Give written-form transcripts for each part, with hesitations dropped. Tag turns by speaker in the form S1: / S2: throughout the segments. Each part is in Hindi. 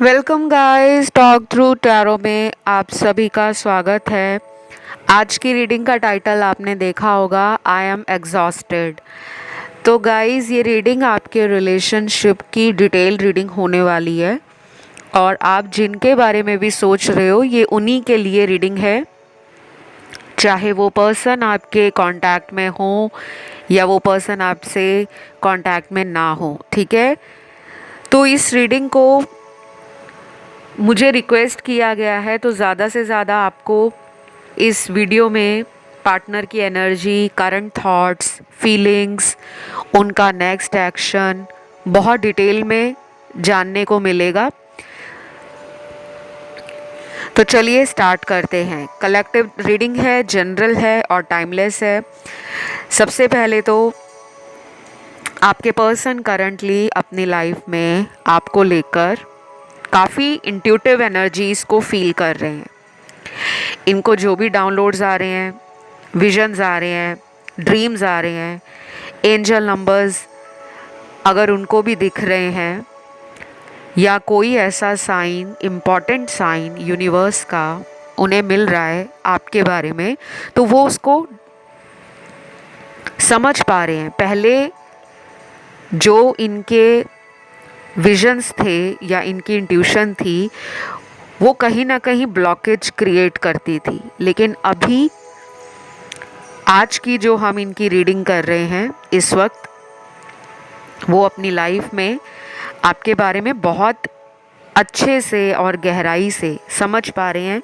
S1: Welcome guys, talk through tarot में आप सभी का स्वागत है। आज की रीडिंग का टाइटल आपने देखा होगा, आई एम एग्जॉस्टेड। तो गाइस, ये रीडिंग आपके रिलेशनशिप की डिटेल रीडिंग होने वाली है और आप जिनके बारे में भी सोच रहे हो ये उन्हीं के लिए रीडिंग है। चाहे वो पर्सन आपके कांटेक्ट में हो या वो पर्सन आपसे कांटेक्ट में ना हो, ठीक है। तो इस रीडिंग को मुझे रिक्वेस्ट किया गया है, तो ज़्यादा से ज़्यादा आपको इस वीडियो में पार्टनर की एनर्जी, करंट थॉट्स, फीलिंग्स, उनका नेक्स्ट एक्शन बहुत डिटेल में जानने को मिलेगा। तो चलिए स्टार्ट करते हैं। कलेक्टिव रीडिंग है, जनरल है और टाइमलेस है। सबसे पहले तो आपके पर्सन करंटली अपनी लाइफ में आपको लेकर काफ़ी इंट्यूटिव एनर्जीज़ को फील कर रहे हैं। इनको जो भी डाउनलोड्स आ रहे हैं, विजन्स आ रहे हैं, ड्रीम्स आ रहे हैं, एंजल नंबर्स अगर उनको भी दिख रहे हैं या कोई ऐसा साइन, इम्पॉर्टेंट साइन यूनिवर्स का उन्हें मिल रहा है आपके बारे में, तो वो उसको समझ पा रहे हैं। पहले जो इनके विजन्स थे या इनकी इंट्यूशन थी, वो कहीं ना कहीं ब्लॉकेज क्रिएट करती थी, लेकिन अभी आज की जो हम इनकी रीडिंग कर रहे हैं इस वक्त, वो अपनी लाइफ में आपके बारे में बहुत अच्छे से और गहराई से समझ पा रहे हैं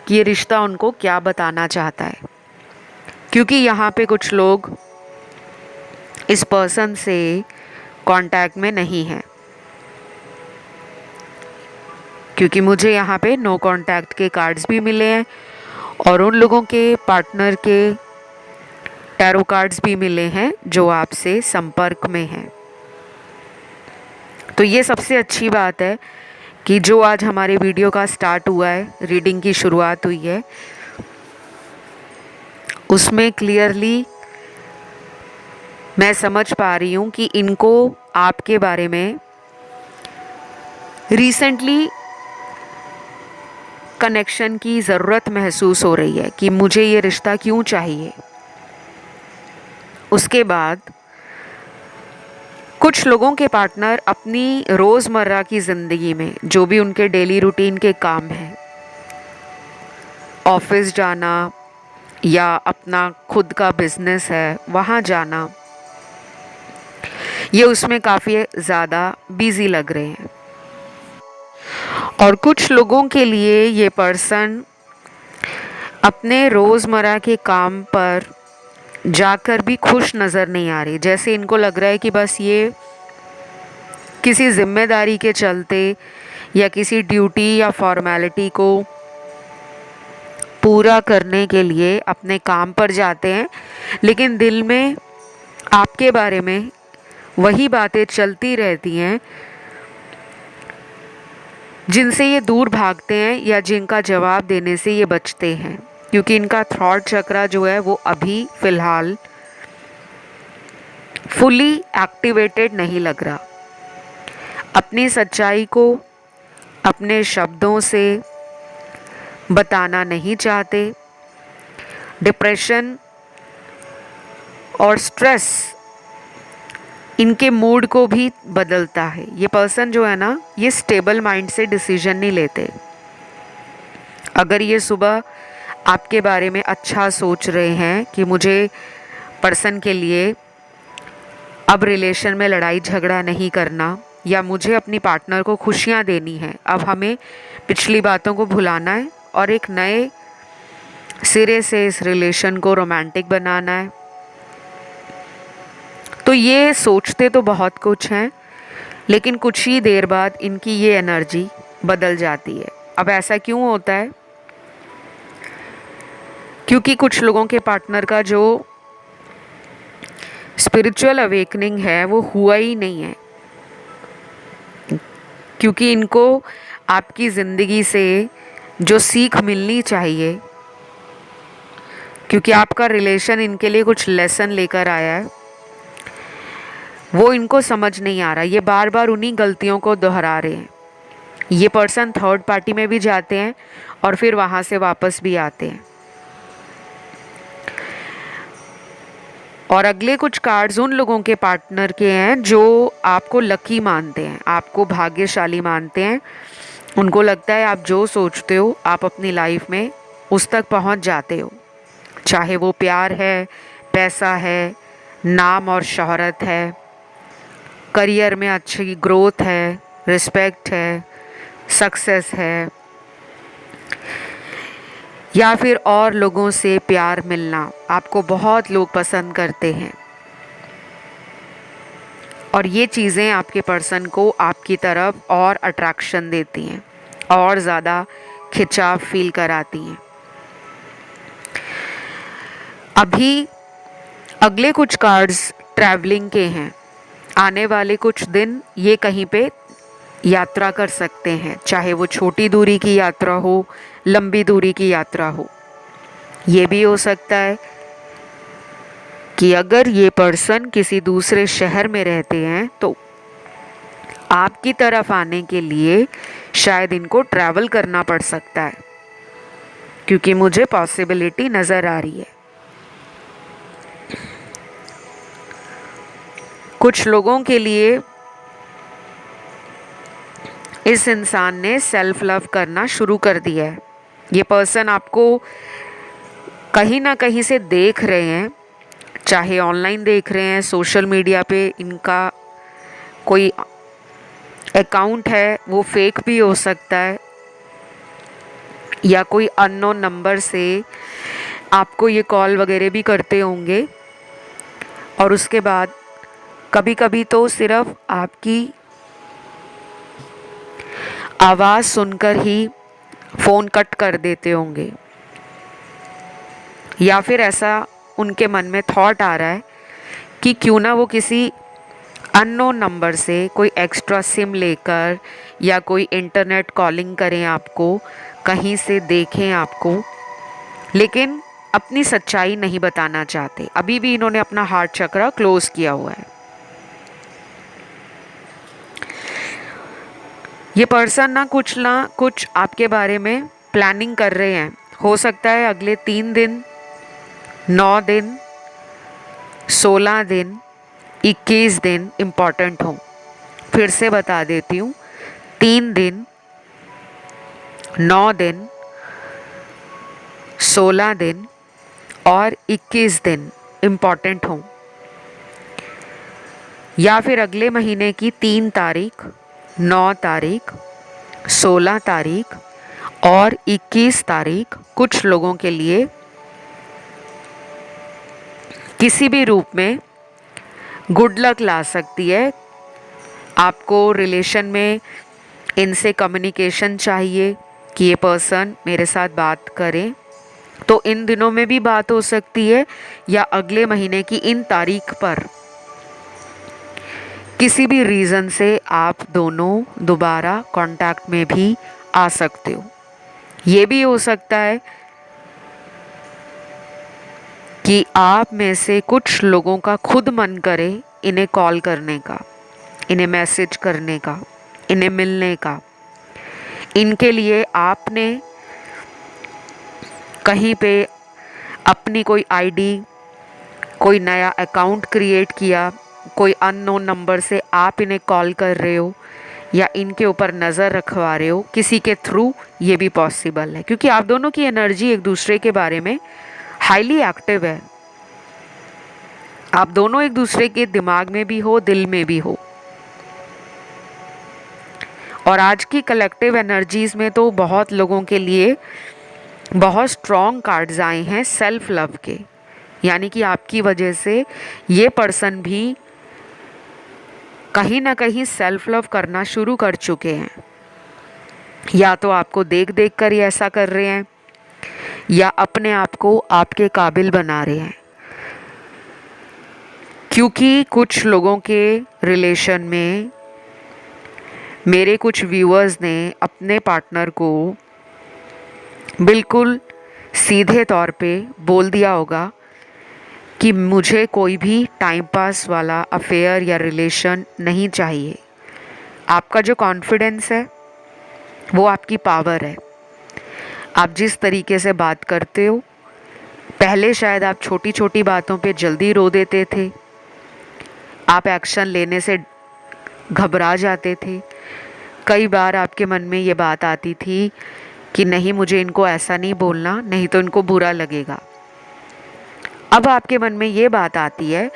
S1: कि ये रिश्ता उनको क्या बताना चाहता है। क्योंकि यहाँ पे कुछ लोग इस पर्सन से कांटेक्ट में नहीं हैं, क्योंकि मुझे यहाँ पे नो कांटेक्ट के कार्ड्स भी मिले हैं और उन लोगों के पार्टनर के टैरो कार्ड्स भी मिले हैं जो आपसे संपर्क में हैं। तो ये सबसे अच्छी बात है कि जो आज हमारे वीडियो का स्टार्ट हुआ है, रीडिंग की शुरुआत हुई है, उसमें क्लियरली मैं समझ पा रही हूँ कि इनको आपके बारे में रिसेंटली कनेक्शन की ज़रूरत महसूस हो रही है कि मुझे ये रिश्ता क्यों चाहिए। उसके बाद कुछ लोगों के पार्टनर अपनी रोज़मर्रा की ज़िंदगी में जो भी उनके डेली रूटीन के काम हैं, ऑफिस जाना या अपना खुद का बिजनेस है वहाँ जाना, ये उसमें काफ़ी ज़्यादा बिजी लग रहे हैं। और कुछ लोगों के लिए ये पर्सन अपने रोज़मर्रा के काम पर जाकर भी खुश नज़र नहीं आ रही। जैसे इनको लग रहा है कि बस ये किसी जिम्मेदारी के चलते या किसी ड्यूटी या फॉर्मेलिटी को पूरा करने के लिए अपने काम पर जाते हैं, लेकिन दिल में आपके बारे में वही बातें चलती रहती हैं जिनसे ये दूर भागते हैं या जिनका जवाब देने से ये बचते हैं, क्योंकि इनका थॉट चक्रा जो है वो अभी फ़िलहाल फुली एक्टिवेटेड नहीं लग रहा। अपनी सच्चाई को अपने शब्दों से बताना नहीं चाहते। डिप्रेशन और स्ट्रेस इनके मूड को भी बदलता है। ये पर्सन जो है ना, ये स्टेबल माइंड से डिसीजन नहीं लेते। अगर ये सुबह आपके बारे में अच्छा सोच रहे हैं कि मुझे पर्सन के लिए अब रिलेशन में लड़ाई झगड़ा नहीं करना या मुझे अपनी पार्टनर को खुशियाँ देनी है, अब हमें पिछली बातों को भुलाना है और एक नए सिरे से इस रिलेशन को रोमांटिक बनाना है, तो ये सोचते तो बहुत कुछ हैं, लेकिन कुछ ही देर बाद इनकी ये एनर्जी बदल जाती है। अब ऐसा क्यों होता है? क्योंकि कुछ लोगों के पार्टनर का जो स्पिरिचुअल अवेकनिंग है वो हुआ ही नहीं है, क्योंकि इनको आपकी ज़िंदगी से जो सीख मिलनी चाहिए, क्योंकि आपका रिलेशन इनके लिए कुछ लेसन लेकर आया है, वो इनको समझ नहीं आ रहा। ये बार बार उन्हीं गलतियों को दोहरा रहे हैं। ये पर्सन थर्ड पार्टी में भी जाते हैं और फिर वहाँ से वापस भी आते हैं। और अगले कुछ कार्ड्स उन लोगों के पार्टनर के हैं जो आपको लकी मानते हैं, आपको भाग्यशाली मानते हैं। उनको लगता है आप जो सोचते हो आप अपनी लाइफ में उस तक पहुंच जाते हो, चाहे वो प्यार है, पैसा है, नाम और शोहरत है, करियर में अच्छी ग्रोथ है, रिस्पेक्ट है, सक्सेस है, या फिर और लोगों से प्यार मिलना। आपको बहुत लोग पसंद करते हैं और ये चीज़ें आपके पर्सन को आपकी तरफ और अट्रैक्शन देती हैं, और ज़्यादा खिंचाव फील कराती हैं। अभी अगले कुछ कार्ड्स ट्रैवलिंग के हैं। आने वाले कुछ दिन ये कहीं पे यात्रा कर सकते हैं, चाहे वो छोटी दूरी की यात्रा हो, लंबी दूरी की यात्रा हो। ये भी हो सकता है कि अगर ये पर्सन किसी दूसरे शहर में रहते हैं तो आपकी तरफ आने के लिए शायद इनको ट्रैवल करना पड़ सकता है, क्योंकि मुझे पॉसिबिलिटी नज़र आ रही है। कुछ लोगों के लिए इस इंसान ने सेल्फ लव करना शुरू कर दिया है। ये पर्सन आपको कहीं ना कहीं से देख रहे हैं, चाहे ऑनलाइन देख रहे हैं, सोशल मीडिया पे इनका कोई अकाउंट है, वो फेक भी हो सकता है, या कोई अननोन नंबर से आपको ये कॉल वगैरह भी करते होंगे। और उसके बाद कभी कभी तो सिर्फ आपकी आवाज़ सुनकर ही फ़ोन कट कर देते होंगे, या फिर ऐसा उनके मन में थॉट आ रहा है कि क्यों ना वो किसी अननोन नंबर से कोई एक्स्ट्रा सिम लेकर या कोई इंटरनेट कॉलिंग करें, आपको कहीं से देखें आपको, लेकिन अपनी सच्चाई नहीं बताना चाहते। अभी भी इन्होंने अपना हार्ट चक्र क्लोज किया हुआ है। ये पर्सन ना कुछ आपके बारे में प्लानिंग कर रहे हैं। हो सकता है अगले 3 दिन, 9 दिन, 16 दिन, 21 दिन इम्पॉर्टेंट हो। फिर से बता देती हूँ, 3 दिन, 9 दिन, 16 दिन और 21 दिन इम्पॉर्टेंट हो, या फिर अगले महीने की 3 तारीख, 9 तारीख, 16 तारीख और 21 तारीख कुछ लोगों के लिए किसी भी रूप में गुड लक ला सकती है। आपको रिलेशन में इनसे कम्युनिकेशन चाहिए कि ये पर्सन मेरे साथ बात करें, तो इन दिनों में भी बात हो सकती है, या अगले महीने की इन तारीख पर किसी भी रीज़न से आप दोनों दोबारा कांटेक्ट में भी आ सकते हो। ये भी हो सकता है कि आप में से कुछ लोगों का खुद मन करे इन्हें कॉल करने का, इन्हें मैसेज करने का, इन्हें मिलने का। इनके लिए आपने कहीं पे अपनी कोई आईडी, कोई नया अकाउंट क्रिएट किया, कोई अननोन नंबर से आप इन्हें कॉल कर रहे हो या इनके ऊपर नज़र रखवा रहे हो किसी के थ्रू, ये भी पॉसिबल है, क्योंकि आप दोनों की एनर्जी एक दूसरे के बारे में हाईली एक्टिव है। आप दोनों एक दूसरे के दिमाग में भी हो, दिल में भी हो। और आज की कलेक्टिव एनर्जीज़ में तो बहुत लोगों के लिए बहुत स्ट्रॉन्ग कार्ड्स आए हैं सेल्फ लव के, यानी कि आपकी वजह से ये पर्सन भी कहीं ना कहीं सेल्फ लव करना शुरू कर चुके हैं। या तो आपको देख देख कर ही ऐसा कर रहे हैं, या अपने आप को आपके काबिल बना रहे हैं, क्योंकि कुछ लोगों के रिलेशन में मेरे कुछ व्यूअर्स ने अपने पार्टनर को बिल्कुल सीधे तौर पे बोल दिया होगा कि मुझे कोई भी टाइम पास वाला अफेयर या रिलेशन नहीं चाहिए। आपका जो कॉन्फिडेंस है वो आपकी पावर है। आप जिस तरीके से बात करते हो, पहले शायद आप छोटी छोटी बातों पे जल्दी रो देते थे, आप एक्शन लेने से घबरा जाते थे। कई बार आपके मन में ये बात आती थी कि नहीं, मुझे इनको ऐसा नहीं बोलना, नहीं तो इनको बुरा लगेगा। अब आपके मन में ये बात आती है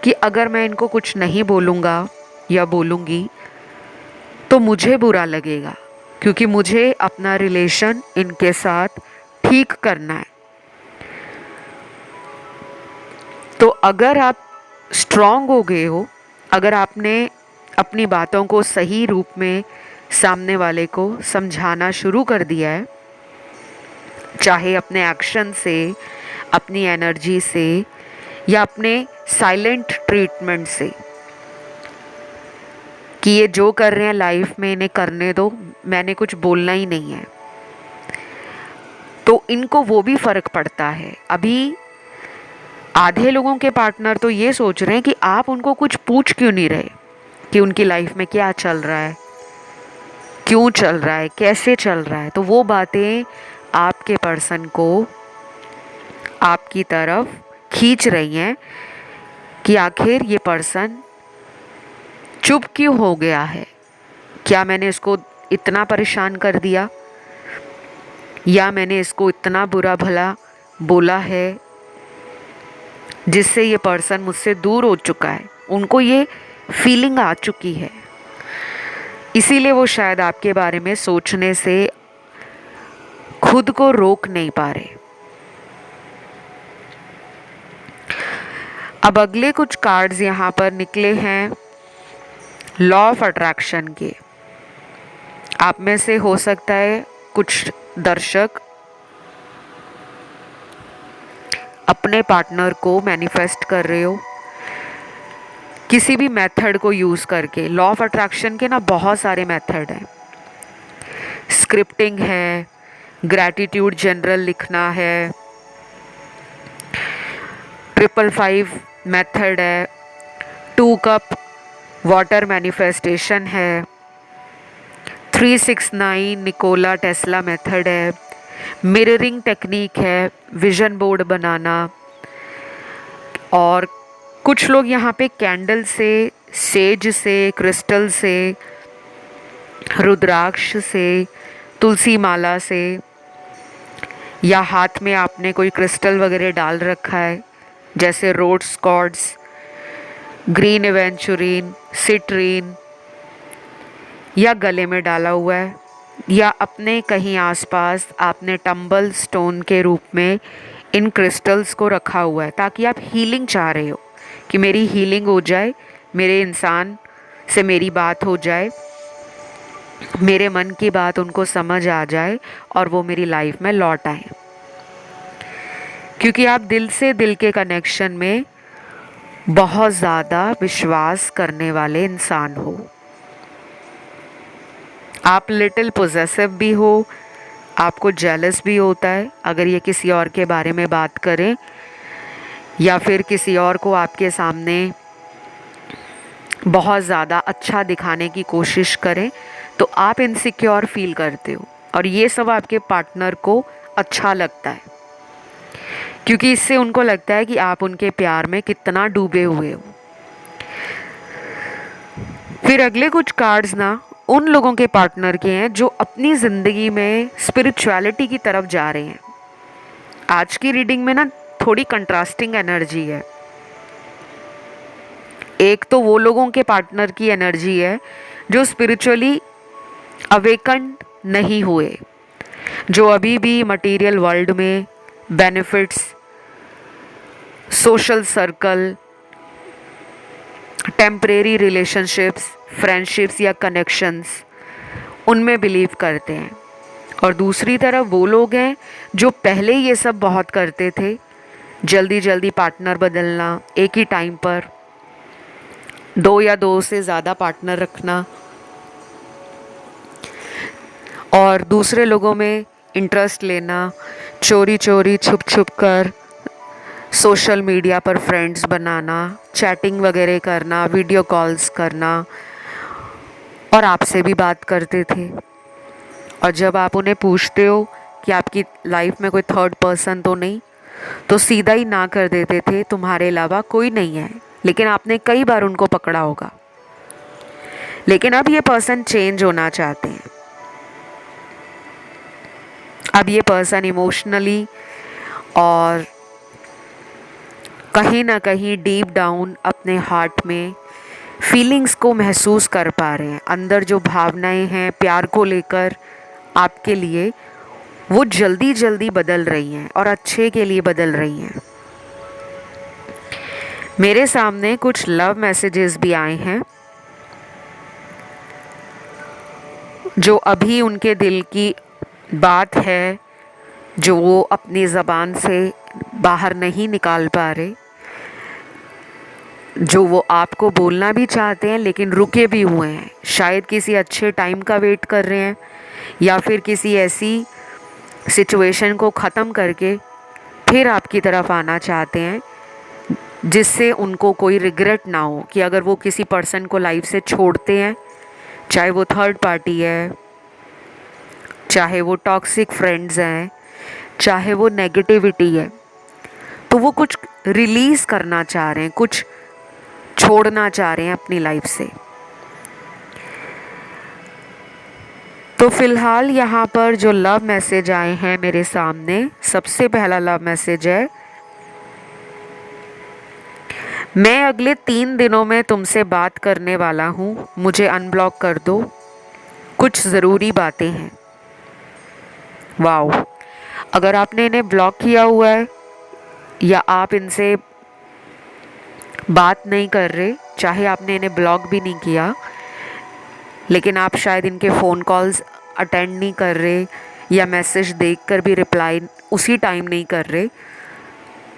S1: कि अगर मैं इनको कुछ नहीं बोलूँगा या बोलूँगी तो मुझे बुरा लगेगा, क्योंकि मुझे अपना रिलेशन इनके साथ ठीक करना है। तो अगर आप स्ट्रांग हो गए हो, अगर आपने अपनी बातों को सही रूप में सामने वाले को समझाना शुरू कर दिया है, चाहे अपने एक्शन से, अपनी एनर्जी से या अपने साइलेंट ट्रीटमेंट से, कि ये जो कर रहे हैं लाइफ में इन्हें करने दो, मैंने कुछ बोलना ही नहीं है, तो इनको वो भी फर्क पड़ता है। अभी आधे लोगों के पार्टनर तो ये सोच रहे हैं कि आप उनको कुछ पूछ क्यों नहीं रहे कि उनकी लाइफ में क्या चल रहा है, क्यों चल रहा है, कैसे चल रहा है। तो वो बातें आपके पर्सन को आपकी तरफ खींच रही हैं कि आखिर ये पर्सन चुप क्यों हो गया है, क्या मैंने इसको इतना परेशान कर दिया, या मैंने इसको इतना बुरा भला बोला है जिससे ये पर्सन मुझसे दूर हो चुका है। उनको ये फीलिंग आ चुकी है, इसीलिए वो शायद आपके बारे में सोचने से खुद को रोक नहीं पा रहे। अब अगले कुछ कार्ड्स यहाँ पर निकले हैं लॉ ऑफ अट्रैक्शन के। आप में से हो सकता है कुछ दर्शक अपने पार्टनर को मैनिफेस्ट कर रहे हो किसी भी मेथड को यूज़ करके। लॉ ऑफ अट्रैक्शन के ना बहुत सारे मेथड हैं। स्क्रिप्टिंग है, ग्रैटिट्यूड जनरल लिखना है, 555 मेथड है, 2 कप वाटर मैनिफेस्टेशन है, 369 निकोला टेस्ला मेथड है, मिररिंग टेक्निक है, विजन बोर्ड बनाना, और कुछ लोग यहाँ पे कैंडल से, सेज से, क्रिस्टल से, रुद्राक्ष से, तुलसी माला से, या हाथ में आपने कोई क्रिस्टल वगैरह डाल रखा है जैसे रोड्स कॉर्ड्स, ग्रीन एवेंचुरीन, सिट्रीन, या गले में डाला हुआ है, या अपने कहीं आसपास आपने टंबल स्टोन के रूप में इन क्रिस्टल्स को रखा हुआ है, ताकि आप हीलिंग चाह रहे हो कि मेरी हीलिंग हो जाए, मेरे इंसान से मेरी बात हो जाए, मेरे मन की बात उनको समझ आ जाए और वो मेरी लाइफ में लौट आए। क्योंकि आप दिल से दिल के कनेक्शन में बहुत ज़्यादा विश्वास करने वाले इंसान हो। आप लिटिल पोजेसिव भी हो, आपको जेलस भी होता है अगर ये किसी और के बारे में बात करें या फिर किसी और को आपके सामने बहुत ज़्यादा अच्छा दिखाने की कोशिश करें, तो आप इनसिक्योर फील करते हो, और ये सब आपके पार्टनर को अच्छा लगता है, क्योंकि इससे उनको लगता है कि आप उनके प्यार में कितना डूबे हुए हो। फिर अगले कुछ कार्ड्स ना उन लोगों के पार्टनर के हैं जो अपनी ज़िंदगी में स्पिरिचुअलिटी की तरफ जा रहे हैं। आज की रीडिंग में ना थोड़ी कंट्रास्टिंग एनर्जी है। एक तो वो लोगों के पार्टनर की एनर्जी है जो स्पिरिचुअली अवेकन नहीं हुए, जो अभी भी मटेरियल वर्ल्ड में benefits, social circle, temporary relationships, friendships या कनेक्शंस, उनमें बिलीव करते हैं। और दूसरी तरफ वो लोग हैं जो पहले ये सब बहुत करते थे, जल्दी जल्दी पार्टनर बदलना, एक ही टाइम पर 2 या 2 से ज़्यादा पार्टनर रखना, और दूसरे लोगों में इंटरेस्ट लेना, चोरी चोरी छुप छुप कर सोशल मीडिया पर फ्रेंड्स बनाना, चैटिंग वगैरह करना, वीडियो कॉल्स करना, और आपसे भी बात करते थे। और जब आप उन्हें पूछते हो कि आपकी लाइफ में कोई थर्ड पर्सन तो नहीं, तो सीधा ही ना कर देते थे, तुम्हारे अलावा कोई नहीं है। लेकिन आपने कई बार उनको पकड़ा होगा। लेकिन अब ये पर्सन चेंज होना चाहते हैं। अब ये पर्सन इमोशनली और कहीं ना कहीं डीप डाउन अपने हार्ट में फीलिंग्स को महसूस कर पा रहे हैं। अंदर जो भावनाएं हैं प्यार को लेकर आपके लिए, वो जल्दी जल्दी बदल रही हैं और अच्छे के लिए बदल रही हैं। मेरे सामने कुछ लव मैसेजेस भी आए हैं जो अभी उनके दिल की बात है, जो वो अपनी ज़बान से बाहर नहीं निकाल पा रहे, जो वो आपको बोलना भी चाहते हैं लेकिन रुके भी हुए हैं। शायद किसी अच्छे टाइम का वेट कर रहे हैं, या फिर किसी ऐसी सिचुएशन को ख़त्म करके फिर आपकी तरफ आना चाहते हैं जिससे उनको कोई रिग्रेट ना हो कि अगर वो किसी पर्सन को लाइफ से छोड़ते हैं, चाहे वो थर्ड पार्टी है, चाहे वो टॉक्सिक फ्रेंड्स हैं, चाहे वो नेगेटिविटी है, तो वो कुछ रिलीज़ करना चाह रहे हैं, कुछ छोड़ना चाह रहे हैं अपनी लाइफ से। तो फिलहाल यहाँ पर जो लव मैसेज आए हैं मेरे सामने, सबसे पहला लव मैसेज है, मैं अगले 3 दिनों में तुमसे बात करने वाला हूँ, मुझे अनब्लॉक कर दो, कुछ ज़रूरी बातें हैं। वाओ! अगर आपने इन्हें ब्लॉक किया हुआ है या आप इनसे बात नहीं कर रहे, चाहे आपने इन्हें ब्लॉक भी नहीं किया, लेकिन आप शायद इनके फ़ोन कॉल्स अटेंड नहीं कर रहे या मैसेज देखकर भी रिप्लाई उसी टाइम नहीं कर रहे,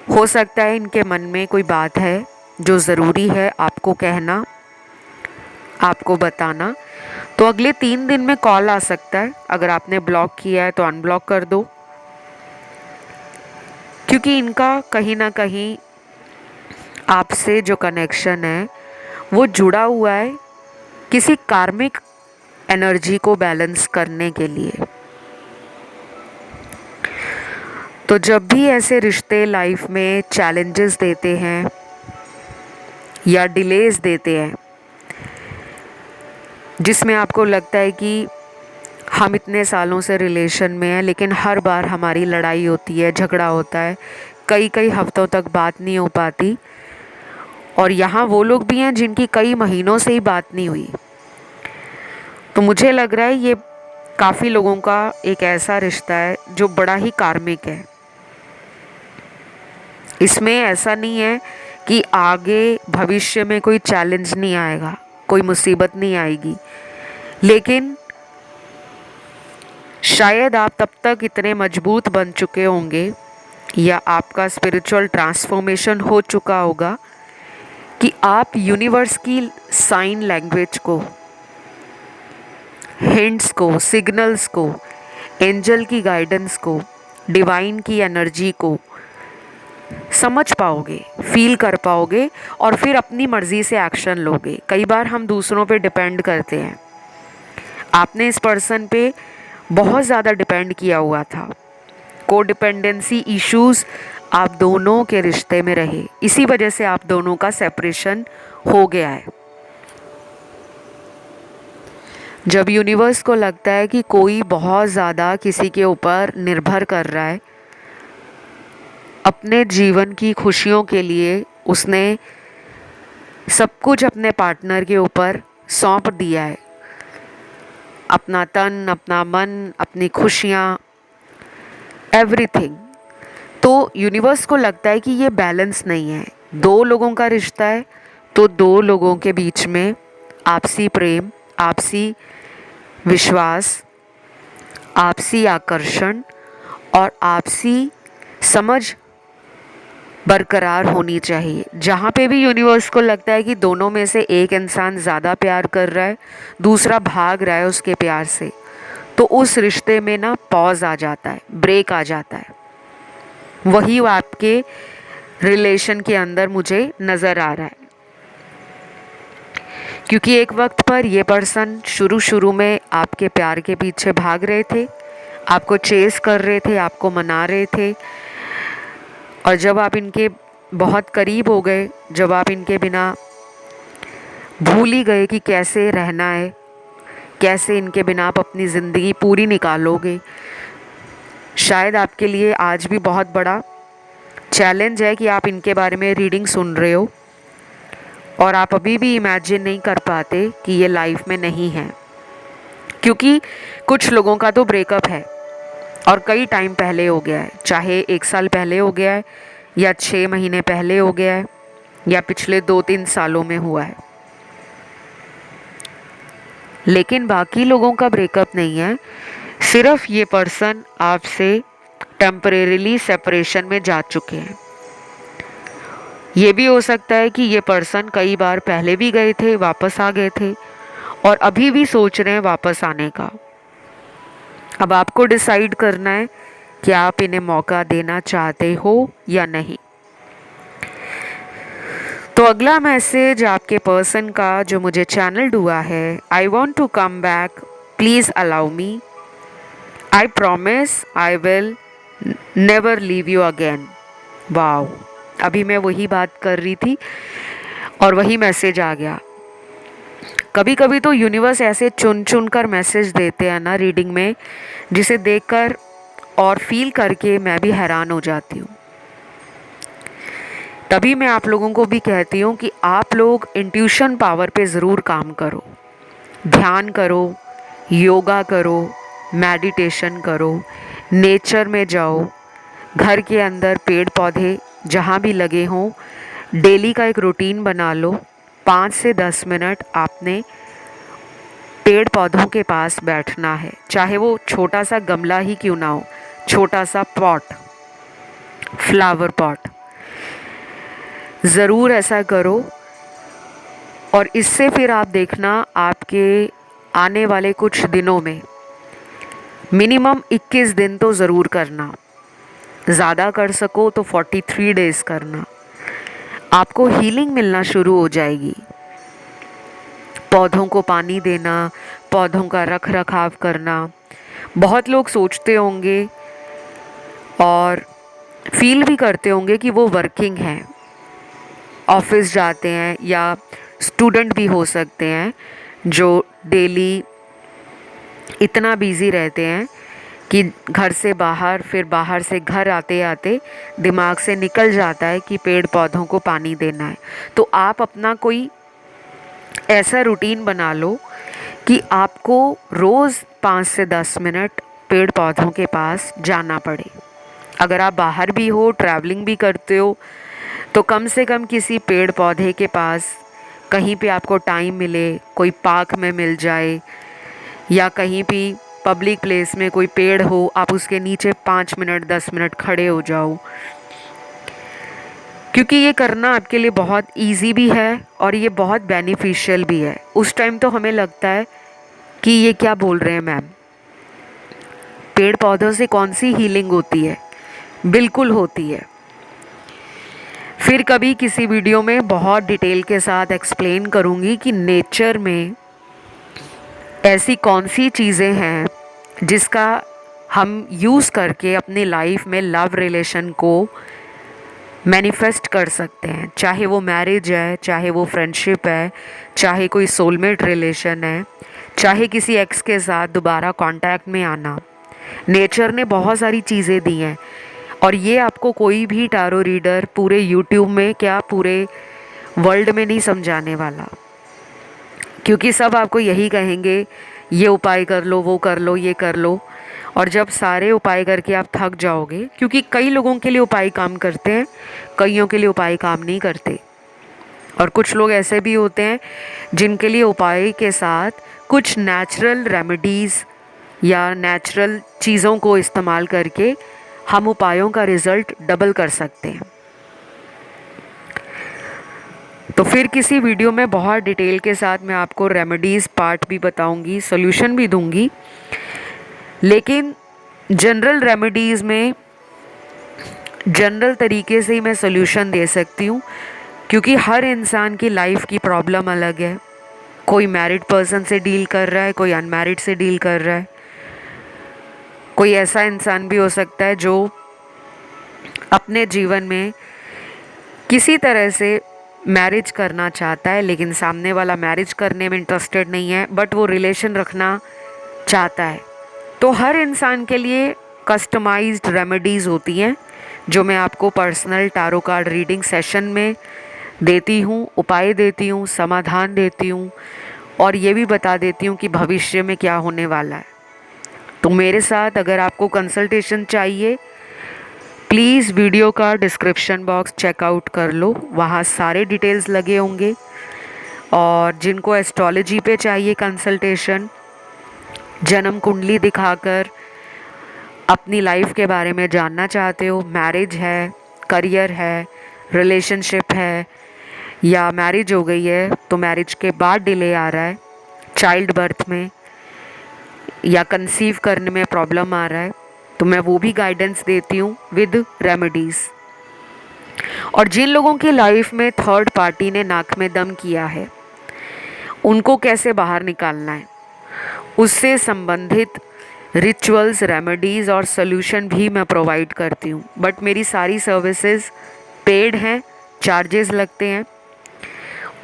S1: हो सकता है इनके मन में कोई बात है जो ज़रूरी है आपको कहना, आपको बताना। तो अगले 3 दिन में कॉल आ सकता है। अगर आपने ब्लॉक किया है तो अनब्लॉक कर दो, क्योंकि इनका कहीं ना कहीं आपसे जो कनेक्शन है वो जुड़ा हुआ है किसी कार्मिक एनर्जी को बैलेंस करने के लिए। तो जब भी ऐसे रिश्ते लाइफ में चैलेंजेस देते हैं या डिलेज देते हैं, जिसमें आपको लगता है कि हम इतने सालों से रिलेशन में हैं लेकिन हर बार हमारी लड़ाई होती है, झगड़ा होता है, कई कई हफ्तों तक बात नहीं हो पाती, और यहाँ वो लोग भी हैं जिनकी कई महीनों से ही बात नहीं हुई, तो मुझे लग रहा है ये काफ़ी लोगों का एक ऐसा रिश्ता है जो बड़ा ही कार्मिक है। इसमें ऐसा नहीं है कि आगे भविष्य में कोई चैलेंज नहीं आएगा, कोई मुसीबत नहीं आएगी, लेकिन शायद आप तब तक इतने मजबूत बन चुके होंगे या आपका स्पिरिचुअल ट्रांसफॉर्मेशन हो चुका होगा कि आप यूनिवर्स की साइन लैंग्वेज को, हिंट्स को, सिग्नल्स को, एंजल की गाइडेंस को, डिवाइन की एनर्जी को समझ पाओगे, फील कर पाओगे और फिर अपनी मर्ज़ी से एक्शन लोगे। कई बार हम दूसरों पे डिपेंड करते हैं। आपने इस पर्सन पे बहुत ज़्यादा डिपेंड किया हुआ था, को डिपेंडेंसी इश्यूज़ आप दोनों के रिश्ते में रहे, इसी वजह से आप दोनों का सेपरेशन हो गया है। जब यूनिवर्स को लगता है कि कोई बहुत ज़्यादा किसी के ऊपर निर्भर कर रहा है, अपने जीवन की खुशियों के लिए उसने सब कुछ अपने पार्टनर के ऊपर सौंप दिया है, अपना तन, अपना मन, अपनी खुशियाँ, एवरीथिंग, तो यूनिवर्स को लगता है कि ये बैलेंस नहीं है। 2 लोगों का रिश्ता है तो 2 लोगों के बीच में आपसी प्रेम, आपसी विश्वास, आपसी आकर्षण और आपसी समझ बरकरार होनी चाहिए। जहाँ पे भी यूनिवर्स को लगता है कि दोनों में से एक इंसान ज़्यादा प्यार कर रहा है, दूसरा भाग रहा है उसके प्यार से, तो उस रिश्ते में ना पॉज आ जाता है, ब्रेक आ जाता है। वही आपके रिलेशन के अंदर मुझे नज़र आ रहा है, क्योंकि एक वक्त पर ये पर्सन शुरू में आपके प्यार के पीछे भाग रहे थे, आपको चेस कर रहे थे, आपको मना रहे थे, और जब आप इनके बहुत करीब हो गए, जब आप इनके बिना भूल ही गए कि कैसे रहना है, कैसे इनके बिना आप अपनी ज़िंदगी पूरी निकालोगे, शायद आपके लिए आज भी बहुत बड़ा चैलेंज है कि आप इनके बारे में रीडिंग सुन रहे हो और आप अभी भी इमेजिन नहीं कर पाते कि ये लाइफ में नहीं है। क्योंकि कुछ लोगों का तो ब्रेकअप है और कई टाइम पहले हो गया है, चाहे 1 साल पहले हो गया है या 6 महीने पहले हो गया है या पिछले 2-3 सालों में हुआ है, लेकिन बाकी लोगों का ब्रेकअप नहीं है। सिर्फ ये पर्सन आपसे टेम्परेरीली सेपरेशन में जा चुके हैं। ये भी हो सकता है कि ये पर्सन कई बार पहले भी गए थे, वापस आ गए थे और अभी भी सोच रहे हैं वापस आने का। अब आपको डिसाइड करना है कि आप इन्हें मौका देना चाहते हो या नहीं। तो अगला मैसेज आपके पर्सन का जो मुझे चैनल्ड हुआ है, I want to come back, please allow me, I promise I will never leave you again. Wow, अभी मैं वही बात कर रही थी और वही मैसेज आ गया। कभी कभी तो यूनिवर्स ऐसे चुन चुन कर मैसेज देते हैं ना रीडिंग में, जिसे देखकर और फील करके मैं भी हैरान हो जाती हूँ। तभी मैं आप लोगों को भी कहती हूँ कि आप लोग इंट्यूशन पावर पे ज़रूर काम करो, ध्यान करो, योगा करो, मेडिटेशन करो, नेचर में जाओ, घर के अंदर पेड़ पौधे जहाँ भी लगे हों, डेली का एक रूटीन बना लो। 5 से 10 मिनट आपने पेड़ पौधों के पास बैठना है, चाहे वो छोटा सा गमला ही क्यों ना हो, छोटा सा पॉट, फ्लावर पॉट, ज़रूर ऐसा करो। और इससे फिर आप देखना आपके आने वाले कुछ दिनों में मिनिमम 21 दिन तो ज़रूर करना, ज़्यादा कर सको तो 43 डेज़ करना, आपको हीलिंग मिलना शुरू हो जाएगी। पौधों को पानी देना, पौधों का रख रखाव करना। बहुत लोग सोचते होंगे और फील भी करते होंगे कि वो वर्किंग हैं, ऑफिस जाते हैं या स्टूडेंट भी हो सकते हैं जो डेली इतना बिजी रहते हैं कि घर से बाहर, फिर बाहर से घर आते आते दिमाग से निकल जाता है कि पेड़ पौधों को पानी देना है। तो आप अपना कोई ऐसा रूटीन बना लो कि आपको रोज़ 5 से 10 मिनट पेड़ पौधों के पास जाना पड़े। अगर आप बाहर भी हो, ट्रैवलिंग भी करते हो, तो कम से कम किसी पेड़ पौधे के पास कहीं पे आपको टाइम मिले, कोई पार्क में मिल जाए या कहीं भी पब्लिक प्लेस में कोई पेड़ हो, आप उसके नीचे 5 मिनट 10 मिनट खड़े हो जाओ। क्योंकि ये करना आपके लिए बहुत इजी भी है और ये बहुत बेनिफिशियल भी है। उस टाइम तो हमें लगता है कि ये क्या बोल रहे हैं मैम, पेड़ पौधों से कौन सी हीलिंग होती है? बिल्कुल होती है। फिर कभी किसी वीडियो में बहुत डिटेल के साथ एक्सप्लेन करूँगी कि नेचर में ऐसी कौन सी चीज़ें हैं जिसका हम यूज़ करके अपनी लाइफ में लव रिलेशन को मैनिफेस्ट कर सकते हैं। चाहे वो मैरिज है, चाहे वो फ्रेंडशिप है, चाहे कोई सोलमेट रिलेशन है, चाहे किसी एक्स के साथ दोबारा कांटेक्ट में आना। नेचर ने बहुत सारी चीज़ें दी हैं और ये आपको कोई भी टारो रीडर पूरे यूट्यूब में, क्या पूरे वर्ल्ड में नहीं समझाने वाला। क्योंकि सब आपको यही कहेंगे, ये उपाय कर लो, वो कर लो, ये कर लो। और जब सारे उपाय करके आप थक जाओगे, क्योंकि कई लोगों के लिए उपाय काम करते हैं, कईयों के लिए उपाय काम नहीं करते। और कुछ लोग ऐसे भी होते हैं जिनके लिए उपाय के साथ कुछ नेचुरल रेमेडीज़ या नेचुरल चीज़ों को इस्तेमाल करके हम उपायों का रिज़ल्ट डबल कर सकते हैं। तो फिर किसी वीडियो में बहुत डिटेल के साथ मैं आपको रेमेडीज़ पार्ट भी बताऊंगी, सॉल्यूशन भी दूंगी। लेकिन जनरल रेमेडीज़ में जनरल तरीके से ही मैं सॉल्यूशन दे सकती हूँ, क्योंकि हर इंसान की लाइफ की प्रॉब्लम अलग है। कोई मैरिड पर्सन से डील कर रहा है, कोई अनमैरिड से डील कर रहा है, कोई ऐसा इंसान भी हो सकता है जो अपने जीवन में किसी तरह से मैरिज करना चाहता है, लेकिन सामने वाला मैरिज करने में इंटरेस्टेड नहीं है, बट वो रिलेशन रखना चाहता है। तो हर इंसान के लिए कस्टमाइज्ड रेमेडीज़ होती हैं जो मैं आपको personal tarot card reading session में देती हूँ, उपाय देती हूँ, समाधान देती हूँ और ये भी बता देती हूँ कि भविष्य में क्या होने वाला है। तो मेरे साथ अगर आपको कंसल्टेशन चाहिए, प्लीज़ वीडियो का डिस्क्रिप्शन बॉक्स चेकआउट कर लो, वहाँ सारे डिटेल्स लगे होंगे। और जिनको एस्ट्रोलॉजी पे चाहिए कंसल्टेशन, जन्म कुंडली दिखाकर अपनी लाइफ के बारे में जानना चाहते हो, मैरिज है, करियर है, रिलेशनशिप है, या मैरिज हो गई है तो मैरिज के बाद डिले आ रहा है, चाइल्ड बर्थ में या कंसीव करने में प्रॉब्लम आ रहा है, तो मैं वो भी गाइडेंस देती हूँ विद रेमेडीज़। और जिन लोगों की लाइफ में थर्ड पार्टी ने नाक में दम किया है, उनको कैसे बाहर निकालना है, उससे संबंधित रिचुअल्स, रेमेडीज़ और सोल्यूशन भी मैं प्रोवाइड करती हूँ। बट मेरी सारी सर्विसेज पेड हैं, चार्जेस लगते हैं।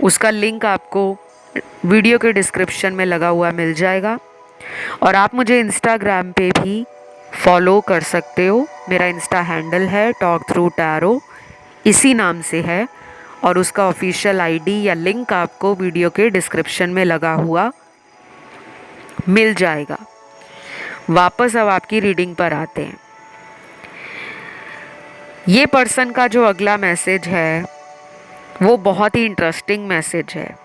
S1: उसका लिंक आपको वीडियो के डिस्क्रिप्शन में लगा हुआ मिल जाएगा। और आप मुझे इंस्टाग्राम पे भी फॉलो कर सकते हो। मेरा इंस्टा हैंडल है टॉक थ्रू टैरो, इसी नाम से है, और उसका ऑफिशियल आईडी या लिंक आपको वीडियो के डिस्क्रिप्शन में लगा हुआ मिल जाएगा। वापस अब आपकी रीडिंग पर आते हैं। ये पर्सन का जो अगला मैसेज है वो बहुत ही इंटरेस्टिंग मैसेज है,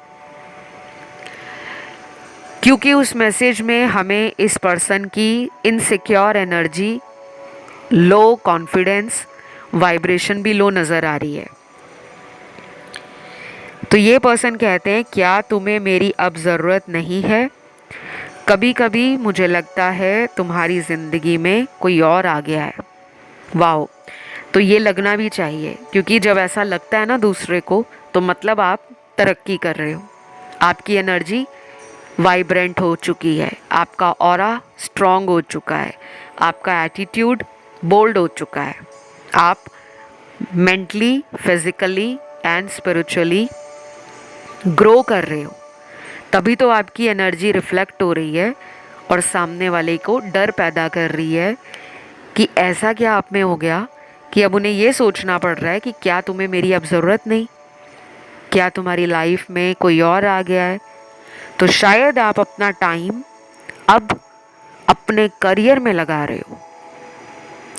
S1: क्योंकि उस मैसेज में हमें इस पर्सन की insecure energy, low confidence, vibration भी लो नज़र आ रही है। तो ये पर्सन कहते हैं, क्या तुम्हें मेरी अब ज़रूरत नहीं है? कभी कभी मुझे लगता है तुम्हारी ज़िंदगी में कोई और आ गया है। वाओ! तो ये लगना भी चाहिए, क्योंकि जब ऐसा लगता है ना दूसरे को, तो मतलब आप तरक्की कर रहे हो, आपकी एनर्जी वाइब्रेंट हो चुकी है, आपका ऑरा स्ट्रॉन्ग हो चुका है, आपका एटीट्यूड बोल्ड हो चुका है, आप mentally, physically and spiritually grow कर रहे हो। तभी तो आपकी एनर्जी रिफ्लेक्ट हो रही है और सामने वाले को डर पैदा कर रही है कि ऐसा क्या आप में हो गया कि अब उन्हें ये सोचना पड़ रहा है कि क्या तुम्हें मेरी अब ज़रूरत नहीं, क्या तुम्हारी लाइफ में कोई और आ गया है। तो शायद आप अपना टाइम अब अपने करियर में लगा रहे हो,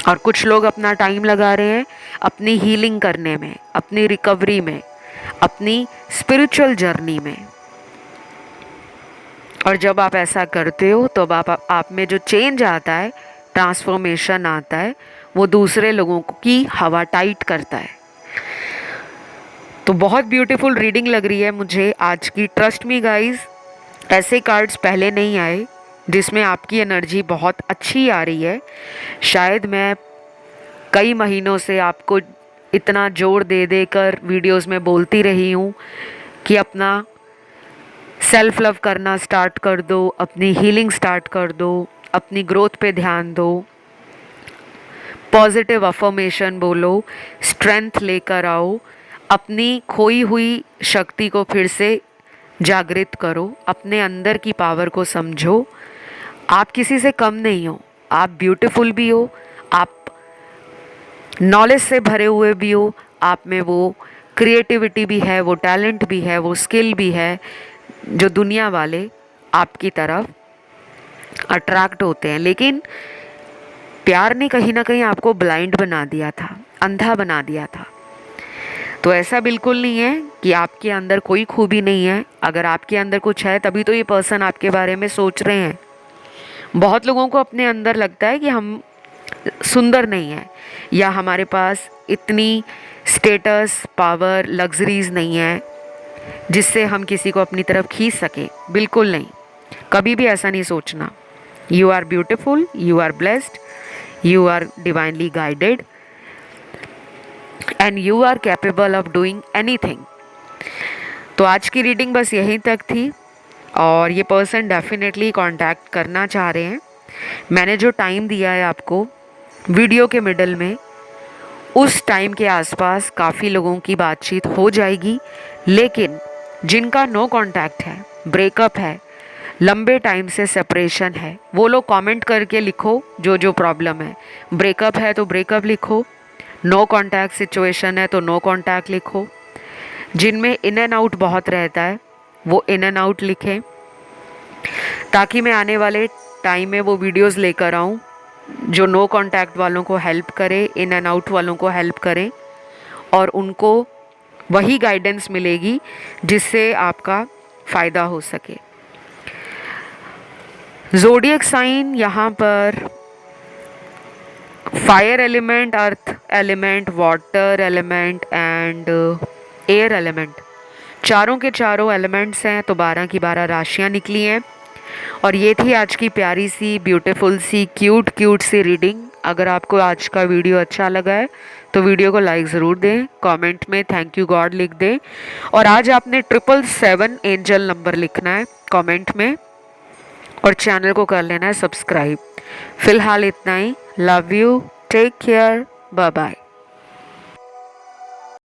S1: और कुछ लोग अपना टाइम लगा रहे हैं अपनी हीलिंग करने में, अपनी रिकवरी में, अपनी स्पिरिचुअल जर्नी में। और जब आप ऐसा करते हो तो आप में जो चेंज आता है, ट्रांसफॉर्मेशन आता है, वो दूसरे लोगों की हवा टाइट करता है। तो बहुत ब्यूटीफुल रीडिंग लग रही है मुझे आज की। ट्रस्ट मी गाइज, ऐसे कार्ड्स पहले नहीं आए जिसमें आपकी एनर्जी बहुत अच्छी आ रही है। शायद मैं कई महीनों से आपको इतना जोर दे देकर वीडियोस में बोलती रही हूँ कि अपना सेल्फ लव करना स्टार्ट कर दो, अपनी हीलिंग स्टार्ट कर दो, अपनी ग्रोथ पे ध्यान दो, पॉजिटिव अफर्मेशन बोलो, स्ट्रेंथ लेकर आओ, अपनी खोई हुई शक्ति को फिर से जागृत करो, अपने अंदर की पावर को समझो। आप किसी से कम नहीं हो, आप ब्यूटीफुल भी हो, आप नॉलेज से भरे हुए भी हो, आप में वो क्रिएटिविटी भी है, वो टैलेंट भी है, वो स्किल भी है, जो दुनिया वाले आपकी तरफ अट्रैक्ट होते हैं। लेकिन प्यार ने कहीं ना कहीं आपको ब्लाइंड बना दिया था, अंधा बना दिया था। तो ऐसा बिल्कुल नहीं है कि आपके अंदर कोई खूबी नहीं है। अगर आपके अंदर कुछ है तभी तो ये पर्सन आपके बारे में सोच रहे हैं। बहुत लोगों को अपने अंदर लगता है कि हम सुंदर नहीं हैं, या हमारे पास इतनी स्टेटस, पावर, लग्जरीज नहीं है जिससे हम किसी को अपनी तरफ खींच सकें। बिल्कुल नहीं, कभी भी ऐसा नहीं सोचना। You are beautiful, you are blessed, you are divinely guided and you are capable of doing anything. तो आज की रीडिंग बस यहीं तक थी। और ये पर्सन डेफिनेटली कांटेक्ट करना चाह रहे हैं। मैंने जो टाइम दिया है आपको वीडियो के मिडल में, उस टाइम के आसपास काफ़ी लोगों की बातचीत हो जाएगी। लेकिन जिनका नो कांटेक्ट है, ब्रेकअप है, लंबे टाइम से सेपरेशन है, वो लोग कमेंट करके लिखो जो जो प्रॉब्लम है। ब्रेकअप है तो ब्रेकअप लिखो, नो कांटेक्ट सिचुएशन है तो नो कांटेक्ट लिखो। जिनमें इन एंड आउट बहुत रहता है वो इन एंड आउट लिखें, ताकि मैं आने वाले टाइम में वो वीडियोस लेकर आऊँ जो नो कांटेक्ट वालों को हेल्प करे, इन एंड आउट वालों को हेल्प करें, और उनको वही गाइडेंस मिलेगी जिससे आपका फ़ायदा हो सके। ज़ोडिएक साइन यहाँ पर fire element, earth element, water element and air element, चारों के चारों एलिमेंट्स हैं। तो 12 की 12 राशियाँ निकली हैं। और ये थी आज की प्यारी सी, ब्यूटीफुल सी, क्यूट सी रीडिंग। अगर आपको आज का वीडियो अच्छा लगा है तो वीडियो को लाइक ज़रूर दें, कमेंट में थैंक यू गॉड लिख दें, और आज आपने 777 एंजल नंबर लिखना है कमेंट में, और चैनल को कर लेना है सब्सक्राइब। फ़िलहाल इतना ही। Love you, take care, bye bye.